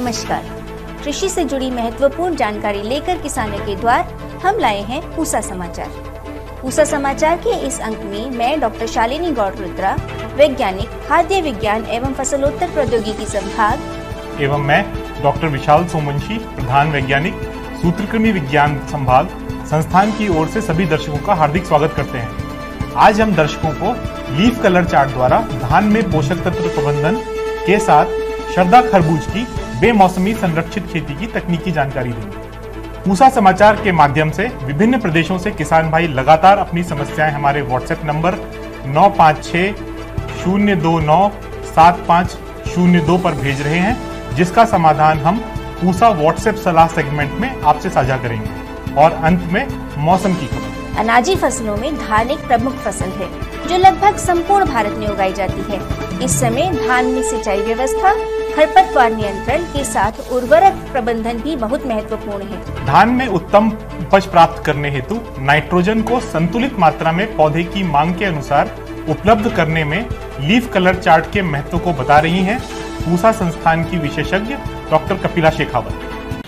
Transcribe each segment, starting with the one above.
नमस्कार। कृषि से जुड़ी महत्वपूर्ण जानकारी लेकर किसानों के द्वार हम लाए हैं पूसा समाचार। पूसा समाचार के इस अंक में मैं डॉक्टर शालिनी गौड़ रुद्रा, वैज्ञानिक खाद्य विज्ञान एवं फसलोत्तर प्रौद्योगिकी संभाग, एवं मैं डॉक्टर विशाल सोमवंशी, प्रधान वैज्ञानिक सूत्रकृमि विज्ञान संभाग संस्थान की ओर से सभी दर्शकों का हार्दिक स्वागत करते हैं। आज हम दर्शकों को लीफ कलर चार्ट द्वारा धान में पोषक तत्व प्रबंधन के साथ शरदा खरबूज की बेमौसमी संरक्षित खेती की तकनीकी जानकारी देंगे। पूसा समाचार के माध्यम से विभिन्न प्रदेशों से किसान भाई लगातार अपनी समस्याएं हमारे व्हाट्सएप नंबर 9560297502 पर भेज रहे हैं, जिसका समाधान हम पूसा व्हाट्सएप सलाह सेगमेंट में आपसे साझा करेंगे। और अंत में मौसम की खबर। अनाजी फसलों में धान एक प्रमुख फसल है जो लगभग संपूर्ण भारत में उगाई जाती है। इस समय धान में सिंचाई व्यवस्था, खरपतवार नियंत्रण के साथ उर्वरक प्रबंधन भी बहुत महत्वपूर्ण है। धान में उत्तम उपज प्राप्त करने हेतु नाइट्रोजन को संतुलित मात्रा में पौधे की मांग के अनुसार उपलब्ध करने में लीफ कलर चार्ट के महत्व को बता रही हैं पूसा संस्थान की विशेषज्ञ डॉक्टर कपिला शेखावत।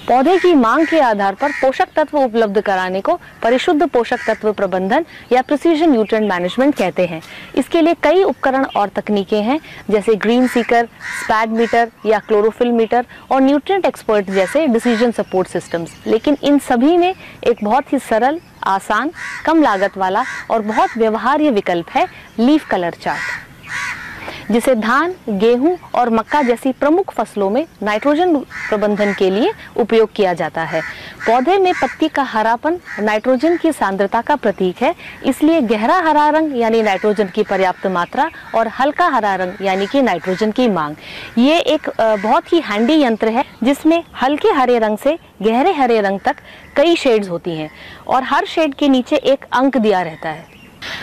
पौधे की मांग के आधार पर पोषक तत्व उपलब्ध कराने को परिशुद्ध पोषक तत्व प्रबंधन या प्रिसीजन न्यूट्रिएंट मैनेजमेंट कहते हैं। इसके लिए कई उपकरण और तकनीकें हैं, जैसे ग्रीन सीकर, स्पैड मीटर या क्लोरोफिल मीटर और न्यूट्रिएंट एक्सपर्ट जैसे डिसीजन सपोर्ट सिस्टम्स। लेकिन इन सभी में एक बहुत ही सरल, आसान, कम लागत वाला और बहुत व्यवहार्य विकल्प है लीफ कलर चार्ट, जिसे धान, गेहूं और मक्का जैसी प्रमुख फसलों में नाइट्रोजन प्रबंधन के लिए उपयोग किया जाता है। पौधे में पत्ती का हरापन नाइट्रोजन की सांद्रता का प्रतीक है, इसलिए गहरा हरा रंग यानी नाइट्रोजन की पर्याप्त मात्रा और हल्का हरा रंग यानी कि नाइट्रोजन की मांग, ये एक बहुत ही हैंडी यंत्र है जिसमें हल्के हरे रंग से गहरे हरे रंग तक कई शेड्स होती हैं और हर शेड के नीचे एक अंक दिया रहता है।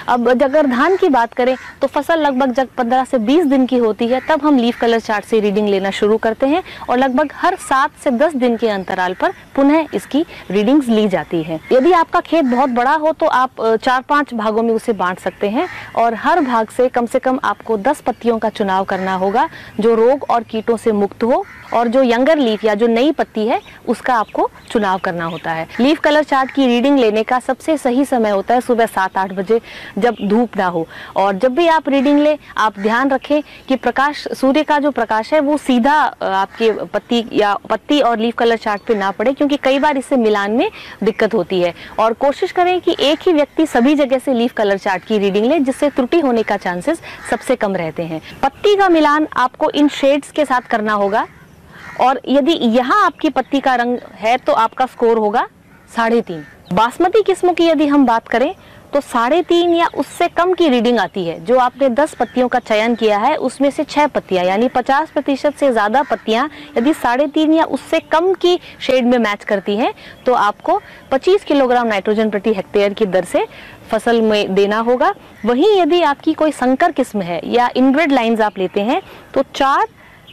अब अगर धान की बात करें तो फसल लगभग जब 15 से 20 दिन की होती है तब हम लीफ कलर चार्ट से रीडिंग लेना शुरू करते हैं और लगभग हर 7 से 10 दिन के अंतराल पर पुनः इसकी रीडिंग्स ली जाती है। यदि आपका खेत बहुत बड़ा हो तो आप 4-5 भागों में उसे बांट सकते हैं और हर भाग से कम आपको 10 पत्तियों का चुनाव करना होगा जो रोग और कीटों से मुक्त हो, और जो यंगर लीफ या जो नई पत्ती है उसका आपको चुनाव करना होता है। लीफ कलर चार्ट की रीडिंग लेने का सबसे सही समय होता है सुबह 7-8 बजे, जब धूप ना हो। और जब भी आप रीडिंग ले, आप ध्यान रखें कि प्रकाश, सूर्य का जो प्रकाश है वो सीधा आपके पत्ती और लीफ कलर चार्ट पे ना पड़े, क्योंकि कई बार इससे मिलान में दिक्कत होती है। और कोशिश करें कि एक ही व्यक्ति सभी जगह से लीफ कलर चार्ट की रीडिंग ले, जिससे त्रुटि होने का चांसेस सबसे कम रहते हैं। पत्ती का मिलान आपको इन शेड्स के साथ करना होगा और यदि यहाँ आपकी पत्ती का रंग है तो आपका स्कोर होगा 3.5। बासमती किस्मों की यदि हम बात करें तो 3.5 या उससे कम की रीडिंग आती है। जो आपने 10 पत्तियों का चयन किया है उसमें से 6 पत्तियां यानी 50% से ज्यादा पत्तियां यदि 3.5 या उससे कम की शेड में मैच करती हैं तो आपको 25 किलोग्राम नाइट्रोजन प्रति हेक्टेयर की दर से फसल में देना होगा। वहीं यदि आपकी कोई संकर किस्म है या इनब्रेड लाइन्स आप लेते हैं तो 4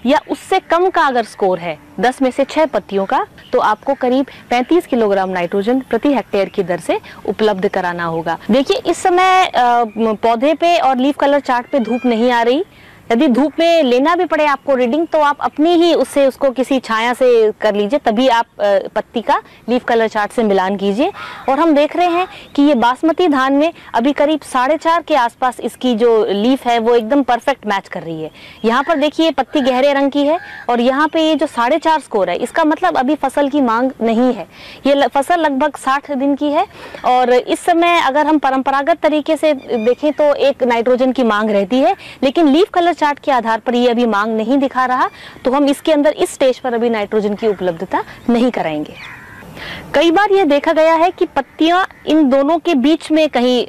या उससे कम का अगर स्कोर है 10 में से 6 पत्तियों का, तो आपको करीब 35 किलोग्राम नाइट्रोजन प्रति हेक्टेयर की दर से उपलब्ध कराना होगा। देखिए, इस समय पौधे पे और लीफ कलर चार्ट पे धूप नहीं आ रही। यदि धूप में लेना भी पड़े आपको रीडिंग तो आप अपनी ही उसको किसी छाया से कर लीजिए, तभी आप पत्ती का लीफ कलर चार्ट से मिलान कीजिए। और हम देख रहे हैं कि ये बासमती धान में अभी करीब 4.5 के आसपास इसकी जो लीफ है वो एकदम परफेक्ट मैच कर रही है। यहाँ पर देखिए पत्ती गहरे रंग की है और यहाँ पे ये जो 4.5 स्कोर है, इसका मतलब अभी फसल की मांग नहीं है। ये फसल लगभग 60 दिन की है और इस समय अगर हम परंपरागत तरीके से देखें तो एक नाइट्रोजन की मांग रहती है, लेकिन लीफ कलर चार्ट के आधार पर ये अभी मांग नहीं दिखा रहा, तो हम इसके अंदर इस स्टेज पर अभी नाइट्रोजन की उपलब्धता नहीं कराएंगे। कई बार ये देखा गया है कि पत्तियां इन दोनों के बीच में कहीं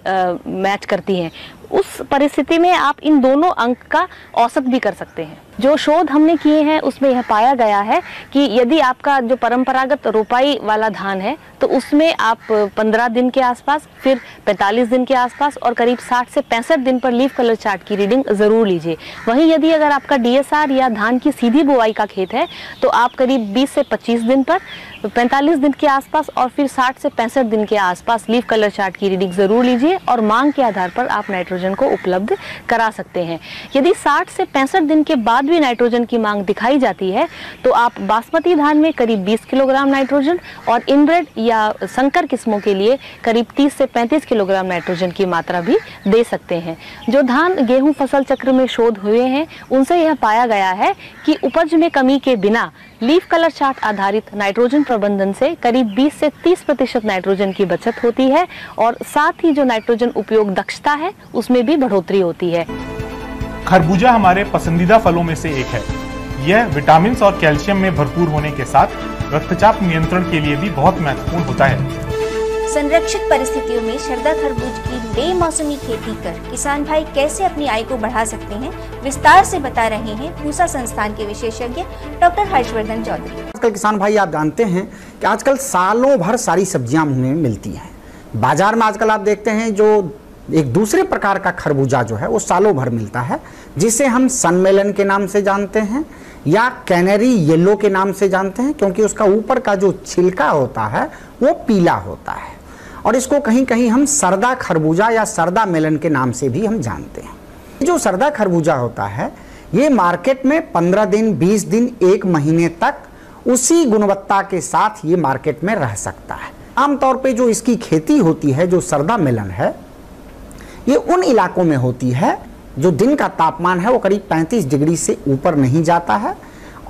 मैच करती हैं। उस परिस्थिति में आप इन दोनों अंक का औसत भी कर सकते हैं। जो शोध हमने किए हैं उसमें यह पाया गया है कि यदि आपका जो परंपरागत रोपाई वाला धान है तो उसमें आप 15 दिन के आसपास, फिर 45 दिन के आसपास और करीब 60 से 65 दिन पर लीफ कलर चार्ट की रीडिंग जरूर लीजिए। वहीं यदि अगर आपका DSR या धान की सीधी बुआई का खेत है तो आप करीब 20 से 25 दिन पर, 45 दिन के आसपास और फिर 60 से 65 दिन के आसपास लीफ कलर चार्ट की रीडिंग जरूर लीजिए और मांग के आधार पर आप नाइट्रोजन नाइट्रोजन को उपलब्ध करा सकते हैं। यदि 60 से 65 दिन के बाद भी नाइट्रोजन की मांग दिखाई जाती है तो आप बासमती धान में करीब 20 किलोग्राम नाइट्रोजन और इनब्रेड या संकर किस्मों के लिए करीब 30 से 35 किलोग्राम नाइट्रोजन की मात्रा भी दे सकते हैं। जो धान गेहूं फसल चक्र में शोध हुए हैं उनसे यह पाया गया है कि उपज में कमी के बिना लीफ कलर चार्ट आधारित नाइट्रोजन प्रबंधन से करीब 20 से 30% नाइट्रोजन की बचत होती है और साथ ही जो नाइट्रोजन उपयोग दक्षता है उसमें भी बढ़ोतरी होती है। खरबूजा हमारे पसंदीदा फलों में से एक है। यह विटामिन और कैल्शियम में भरपूर होने के साथ रक्तचाप नियंत्रण के लिए भी बहुत महत्वपूर्ण होता है। संरक्षित परिस्थितियों में शरदा खरबूज की बेमौसमी खेती कर किसान भाई कैसे अपनी आय को बढ़ा सकते हैं, विस्तार से बता रहे हैं पूसा संस्थान के विशेषज्ञ डॉक्टर हर्षवर्धन चौधरी। आजकल किसान भाई आप जानते हैं कि आजकल सालों भर सारी सब्जियां हमें मिलती हैं। बाजार में आजकल आप देखते हैं जो एक दूसरे प्रकार का खरबूजा जो है वो सालों भर मिलता है, जिसे हम सनमेलन के नाम से जानते हैं या कैनरी येलो के नाम से जानते हैं, क्योंकि उसका ऊपर का जो छिलका होता है वो पीला होता है। और इसको कहीं कहीं हम सरदा खरबूजा या सरदा मेलन के नाम से भी हम जानते हैं। जो सरदा खरबूजा होता है ये मार्केट में 15 दिन, 20 दिन, 1 महीने तक उसी गुणवत्ता के साथ ये मार्केट में रह सकता है। आमतौर पे जो इसकी खेती होती है, जो सरदा मेलन है, ये उन इलाकों में होती है जो दिन का तापमान है वो करीब 35 डिग्री से ऊपर नहीं जाता है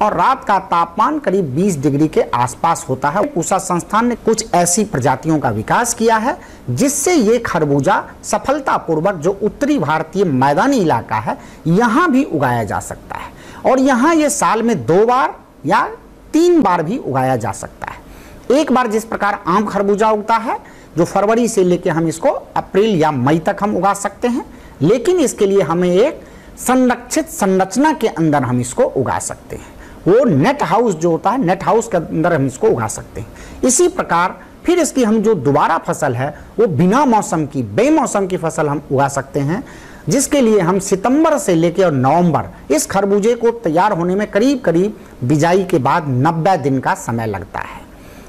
और रात का तापमान करीब 20 डिग्री के आसपास होता है। पूसा संस्थान ने कुछ ऐसी प्रजातियों का विकास किया है जिससे ये खरबूजा सफलतापूर्वक जो उत्तरी भारतीय मैदानी इलाका है यहाँ भी उगाया जा सकता है और यहाँ ये साल में 2 बार या 3 बार भी उगाया जा सकता है। एक बार जिस प्रकार आम खरबूजा उगता है जो फरवरी से लेकर हम इसको अप्रैल या मई तक हम उगा सकते हैं, लेकिन इसके लिए हमें एक संरक्षित संरचना के अंदर हम इसको उगा सकते हैं। वो नेट हाउस जो होता है, नेट हाउस के अंदर हम इसको उगा सकते हैं। इसी प्रकार फिर इसकी हम जो दोबारा फसल है वो बिना मौसम की, बेमौसम की फसल हम उगा सकते हैं, जिसके लिए हम सितंबर से लेकर नवंबर इस खरबूजे को तैयार होने में करीब करीब बिजाई के बाद 90 दिन का समय लगता है।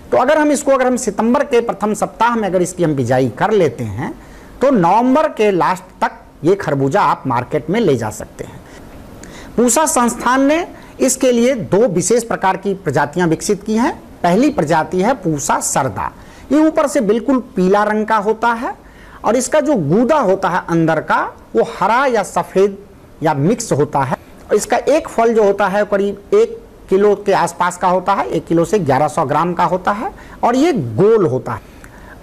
तो अगर हम सितंबर के प्रथम सप्ताह में अगर इसकी हम बिजाई कर लेते हैं तो नवंबर के लास्ट तक ये खरबूजा आप मार्केट में ले जा सकते हैं। पूसा संस्थान ने इसके लिए 2 विशेष प्रकार की प्रजातियां विकसित की हैं। पहली प्रजाति है पूसा सरदा। ये ऊपर से बिल्कुल पीला रंग का होता है और इसका जो गूदा होता है अंदर का वो हरा या सफ़ेद या मिक्स होता है। इसका एक फल जो होता है करीब 1 किलो के आसपास का होता है, 1 किलो से 1100 ग्राम का होता है और ये गोल होता है।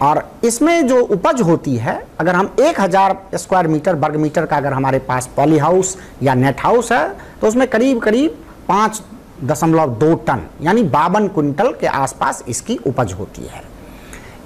और इसमें जो उपज होती है, अगर हम 1000 स्क्वायर मीटर वर्ग मीटर का अगर हमारे पास पॉली हाउस या नेट हाउस है तो उसमें करीब करीब 5.2 टन यानी 52 क्विंटल के आसपास इसकी उपज होती है।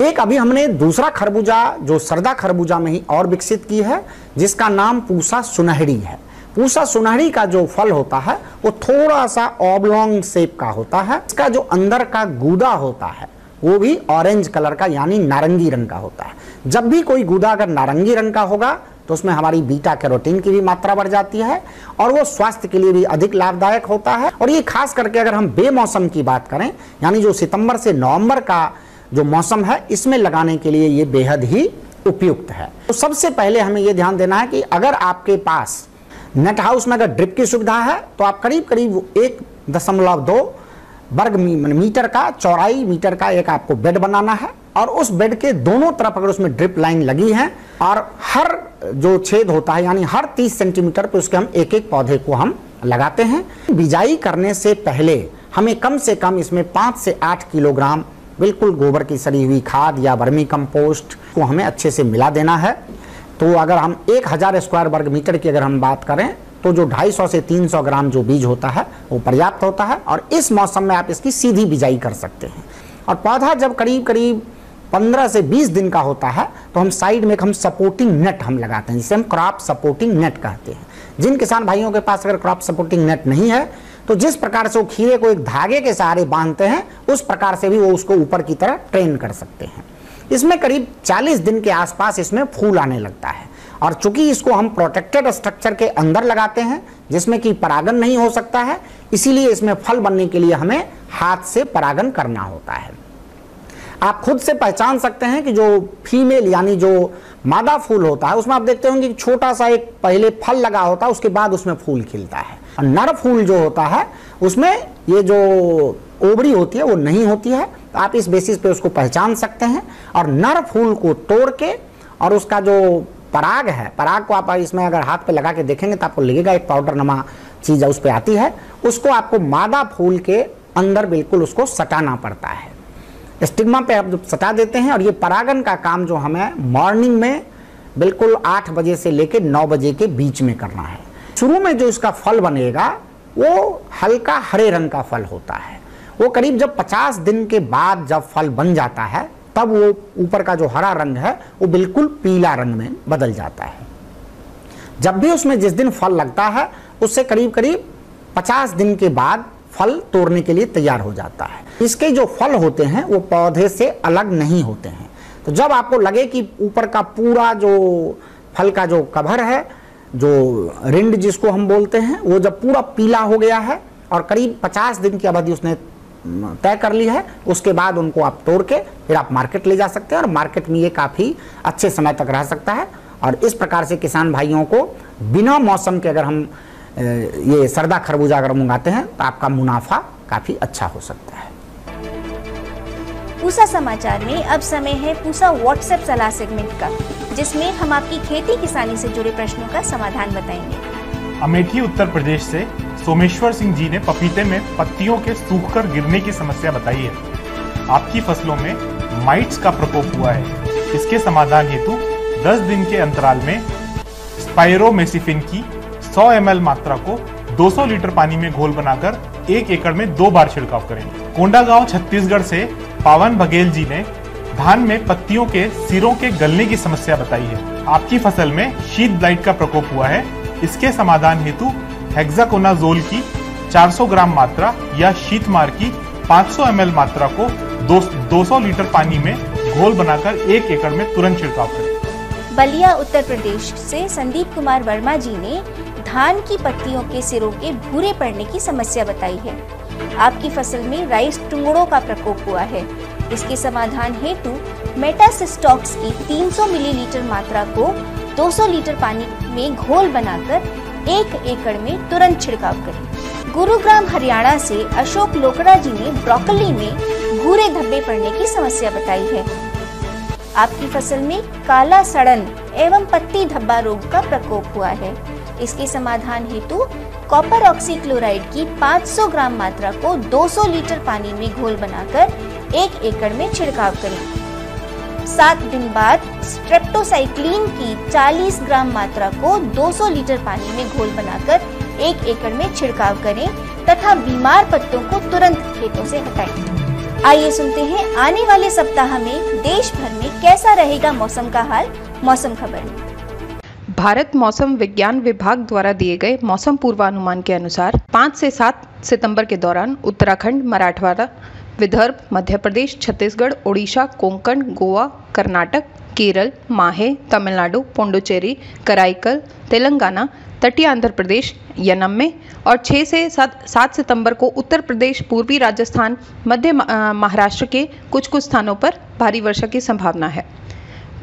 एक अभी हमने दूसरा खरबूजा जो सरदा खरबूजा में ही और विकसित की है जिसका नाम पूसा सुनहरी है। पूसा सुनहरी का जो फल होता है वो थोड़ा सा ऑबलॉन्ग शेप का होता है। इसका जो अंदर का गूदा होता है वो भी ऑरेंज कलर का यानी नारंगी रंग का होता है। जब भी कोई गूदा अगर नारंगी रंग का होगा तो उसमें हमारी बीटा कैरोटीन की भी मात्रा बढ़ जाती है और वो स्वास्थ्य के लिए भी अधिक लाभदायक होता है। और ये खास करके अगर हम बेमौसम की बात करें यानी जो सितंबर से नवंबर का जो मौसम है इसमें लगाने के लिए ये बेहद ही उपयुक्त है। तो सबसे पहले हमें ये ध्यान देना है कि अगर आपके पास नेट हाउस में अगर ड्रिप की सुविधा है तो आप करीब करीब 1.2 वर्ग मीटर का चौड़ाई मीटर का एक आपको बेड बनाना है और उस बेड के दोनों तरफ अगर उसमें ड्रिप लाइन लगी है और हर जो छेद होता है यानी हर 30 सेंटीमीटर पे उसके हम एक एक पौधे को हम लगाते हैं। बिजाई करने से पहले हमें कम से कम इसमें 5 से 8 किलोग्राम बिल्कुल गोबर की सड़ी हुई खाद या वर्मी कंपोस्ट को हमें अच्छे से मिला देना है। तो अगर हम 1000 स्क्वायर वर्ग मीटर की अगर हम बात करें तो जो 250 से 300 ग्राम जो बीज होता है वो पर्याप्त होता है और इस मौसम में आप इसकी सीधी बिजाई कर सकते हैं। और पौधा जब करीब करीब 15 से 20 दिन का होता है तो हम साइड में हम सपोर्टिंग नेट हम लगाते हैं, जिसे हम क्रॉप सपोर्टिंग नेट कहते हैं। जिन किसान भाइयों के पास अगर क्रॉप सपोर्टिंग नेट नहीं है तो जिस प्रकार से वो खीरे को एक धागे के सहारे बांधते हैं उस प्रकार से भी वो उसको ऊपर की तरह ट्रेन कर सकते हैं। इसमें करीब 40 दिन के आसपास इसमें फूल आने लगता है और चूंकि इसको हम प्रोटेक्टेड स्ट्रक्चर के अंदर लगाते हैं जिसमें कि परागन नहीं हो सकता है, इसीलिए इसमें फल बनने के लिए हमें हाथ से परागन करना होता है। आप खुद से पहचान सकते हैं कि जो फीमेल यानी जो मादा फूल होता है उसमें आप देखते होंगे कि छोटा सा एक पहले फल लगा होता है, उसके बाद उसमें फूल खिलता है। और नर फूल जो होता है उसमें ये जो ओवरी होती है वो नहीं होती है। तो आप इस बेसिस पे उसको पहचान सकते हैं। और नर फूल को तोड़ के और उसका जो पराग है, पराग को आप इसमें अगर हाथ पे लगा के देखेंगे तो आपको लगेगा एक पाउडर नमा चीज उस पे आती है, उसको आपको मादा फूल के अंदर बिल्कुल उसको सटाना पड़ता है। स्टिग्मा पे आप सटा देते हैं और ये परागन का काम जो हमें मॉर्निंग में बिल्कुल 8 बजे से लेकर 9 बजे के बीच में करना है। शुरू में जो इसका फल बनेगा वो हल्का हरे रंग का फल होता है। वो करीब जब 50 दिन के बाद जब फल बन जाता है तब वो ऊपर का जो हरा रंग है वो बिल्कुल पीला रंग में बदल जाता है। जब भी उसमें जिस दिन फल लगता है उससे करीब करीब 50 दिन के बाद फल तोड़ने के लिए तैयार हो जाता है। इसके जो फल होते हैं वो पौधे से अलग नहीं होते हैं। तो जब आपको लगे कि ऊपर का पूरा जो फल का जो कवर है, जो रिंड जिसको हम बोलते हैं, वो जब पूरा पीला हो गया है और करीब 50 दिन की अवधि उसने तय कर ली है, उसके बाद उनको आप तोड़ के फिर आप मार्केट ले जा सकते हैं और मार्केट में ये काफ़ी अच्छे समय तक रह सकता है। और इस प्रकार से किसान भाइयों को बिना मौसम के अगर हम ये सरदा खरबूजा अगर मंगाते हैं तो आपका मुनाफा काफ़ी अच्छा हो सकता है। पूसा समाचार में अब समय है पूसा व्हाट्सएप सलाह सेगमेंट का, जिसमें हम आपकी खेती किसानी से जुड़े प्रश्नों का समाधान बताएंगे। अमेठी उत्तर प्रदेश से सोमेश्वर सिंह जी ने पपीते में पत्तियों के सूखकर गिरने की समस्या बताई है। आपकी फसलों में माइट्स का प्रकोप हुआ है। इसके समाधान हेतु 10 दिन के अंतराल में स्पाइरोमेसिफिन की 100 ml मात्रा को 200 लीटर पानी में घोल बनाकर 1 एकड़ में 2 बार छिड़काव करें। कोंडागांव छत्तीसगढ़ से पावन बघेल जी ने धान में पत्तियों के सिरों के गलने की समस्या बताई है। आपकी फसल में शीत ब्लाइट का प्रकोप हुआ है। इसके समाधान हेतु हेक्साकोनाजोल की 400 ग्राम मात्रा या शीतमार की 500 ml मात्रा को 200 लीटर पानी में घोल बनाकर 1 एकड़ में तुरंत छिड़काव करें। बलिया उत्तर प्रदेश से संदीप कुमार वर्मा जी ने धान की पत्तियों के सिरों के भूरे पड़ने की समस्या बताई है। आपकी फसल में राइस टुंगड़ों का प्रकोप हुआ है। इसके समाधान हेतु मेटासिस्टॉक्स की 300 मिलीलीटर मात्रा को 200 लीटर पानी में घोल बनाकर 1 एकड़ में तुरंत छिड़काव करें। गुरुग्राम हरियाणा से अशोक लोकड़ा जी ने ब्रोकली में भूरे धब्बे पड़ने की समस्या बताई है। आपकी फसल में काला सड़न एवं पत्ती धब्बा रोग का प्रकोप हुआ है। इसके समाधान हेतु कॉपर ऑक्सीक्लोराइड की 500 ग्राम मात्रा को 200 लीटर पानी में घोल बनाकर 1 एकड़ में छिड़काव करें। 7 दिन बाद स्ट्रेप्टोसाइक्लिन की 40 ग्राम मात्रा को 200 लीटर पानी में घोल बनाकर 1 एकड़ में छिड़काव करें तथा बीमार पत्तों को तुरंत खेतों से हटाएं। आइए सुनते हैं आने वाले सप्ताह में देश भर में कैसा रहेगा मौसम का हाल, मौसम खबर में। भारत मौसम विज्ञान विभाग द्वारा दिए गए मौसम पूर्वानुमान के अनुसार 5 से 7 सितंबर के दौरान उत्तराखंड, मराठवाड़ा, विदर्भ, मध्य प्रदेश, छत्तीसगढ़, ओडिशा, कोंकण, गोवा, कर्नाटक, केरल, माहे, तमिलनाडु, पुडुचेरी, कराईकल, तेलंगाना, तटीय आंध्र प्रदेश, यनम में और 6 से 7 सितंबर को उत्तर प्रदेश, पूर्वी राजस्थान, मध्य महाराष्ट्र के कुछ स्थानों पर भारी वर्षा की संभावना है।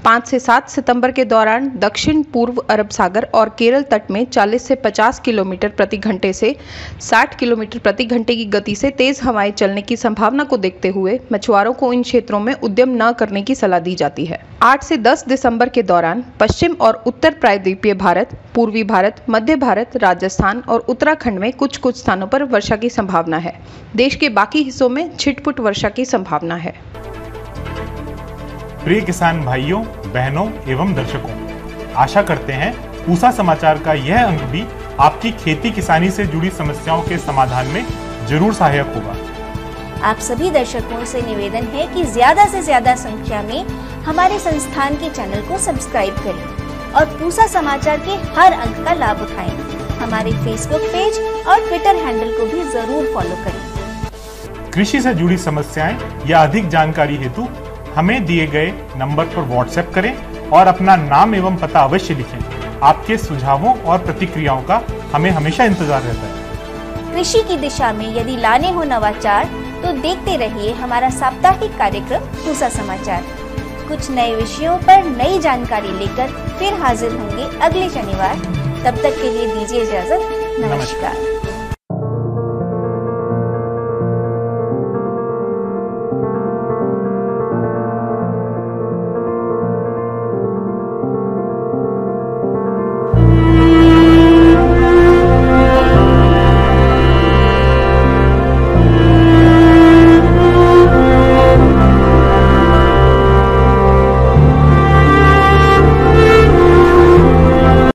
5 से 7 सितंबर के दौरान दक्षिण पूर्व अरब सागर और केरल तट में 40 से 50 किलोमीटर प्रति घंटे से 60 किलोमीटर प्रति घंटे की गति से तेज हवाएं चलने की संभावना को देखते हुए मछुआरों को इन क्षेत्रों में उद्यम न करने की सलाह दी जाती है। 8 से 10 दिसंबर के दौरान पश्चिम और उत्तर प्रायद्वीपीय भारत, पूर्वी भारत, मध्य भारत, राजस्थान और उत्तराखंड में कुछ स्थानों पर वर्षा की संभावना है। देश के बाकी हिस्सों में छिटपुट वर्षा की संभावना है। प्रिय किसान भाइयों, बहनों एवं दर्शकों, आशा करते हैं पूसा समाचार का यह अंक भी आपकी खेती किसानी से जुड़ी समस्याओं के समाधान में जरूर सहायक होगा। आप सभी दर्शकों से निवेदन है कि ज्यादा से ज्यादा संख्या में हमारे संस्थान के चैनल को सब्सक्राइब करें और पूसा समाचार के हर अंक का लाभ उठाएं। हमारे फेसबुक पेज और ट्विटर हैंडल को भी जरूर फॉलो करें। कृषि से जुड़ी समस्याएं या अधिक जानकारी हेतु हमें दिए गए नंबर पर व्हाट्सएप करें और अपना नाम एवं पता अवश्य लिखें। आपके सुझावों और प्रतिक्रियाओं का हमें हमेशा इंतजार रहता है। कृषि की दिशा में यदि लाने हो नवाचार तो देखते रहिए हमारा साप्ताहिक कार्यक्रम पूसा समाचार। कुछ नए विषयों पर नई जानकारी लेकर फिर हाजिर होंगे अगले शनिवार। तब तक के लिए दीजिए इजाजत। नमस्कार।